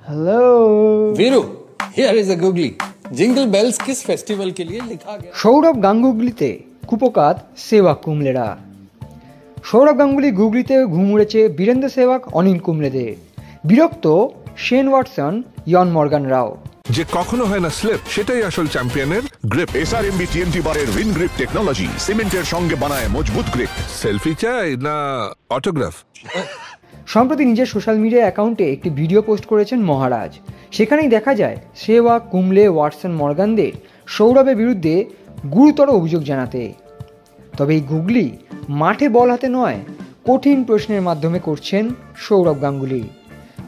Hello Veeru, here is a googly. Jingle bells किस festival के लिए लिखा गया? সৌরভ গাঙ্গুলিতে কুপকাত সেওয়াক কুমলেরা। সৌরভ গাঙ্গুলি গুগলিতে ঘুম উড়েছে বীরেন্দ্র সেহবাগ, অনিল কুম্বলেদের। বিরক্ত শেন ওয়াটসন, ইয়ন মর্গান রাও। যে কখনো হয় না স্লিপ, সেটাই আসল চ্যাম্পিয়নের গ্রিপ। SRMB TNT বারের উইন গ্রিপ টেকনোলজি সিমেন্টের সঙ্গে বানায় মজবুত গ্রিপ। সেলফি চাই না অটোগ্রাফ? সম্প্রতি নিজের সোশ্যাল মিডিয়া অ্যাকাউন্টে একটি ভিডিও পোস্ট করেছেন মহারাজ। সেখানেই দেখা যায় সেহবাগ, কুম্বলে, ওয়াটসন, মর্গানদের সৌরভের বিরুদ্ধে গুরুতর অভিযোগ জানাতে। তবে এই গুগলি মাঠে বল হাতে নয়, কঠিন প্রশ্নের মাধ্যমে করছেন সৌরভ গাঙ্গুলি।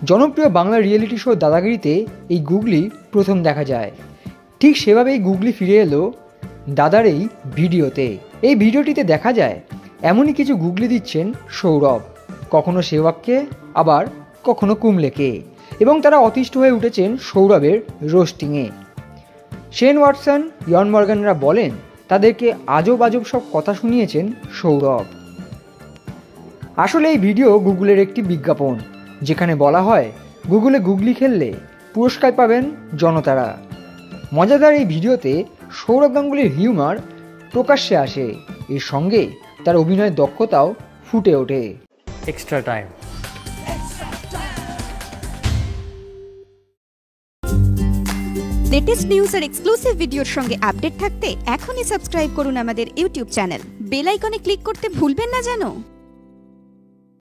জনপ্রিয় বাংলা রিয়েলিটি শো দাদাগিরিতে এই গুগলি প্রথম দেখা যায়। ঠিক সেভাবেই গুগলি ফিরে এলো দাদার এই ভিডিওতে। এই ভিডিওটিতে দেখা যায় এমনই কিছু গুগলি দিচ্ছেন সৌরভ, কখনো সেহবাগকে, আবার কখনো কুম্বলেকে, এবং তারা অতিষ্ঠ হয়ে উঠেছেন সৌরভের রোস্টিংয়ে। শেন ওয়াটসন, ইয়ন মর্গানরা বলেন তাদেরকে আজব আজব সব কথা শুনিয়েছেন সৌরভ। আসলে এই ভিডিও গুগলের একটি বিজ্ঞাপন, যেখানে বলা হয় গুগলে গুগলি খেললে পুরস্কার পাবেন জনতারা। মজাদার এই ভিডিওতে সৌরভ গাঙ্গুলির হিউমার প্রকাশ্যে আসে, এর সঙ্গে তার অভিনয়ের দক্ষতাও ফুটে ওঠে। Extra time. লেটেস্ট নিউজ আর এক্সক্লুসিভ ভিডিওর সঙ্গে আপডেট থাকতে এখনই সাবস্ক্রাইব করুন আমাদের ইউটিউব চ্যানেল। বেল আইকনে ক্লিক করতে ভুলবেন না যেন।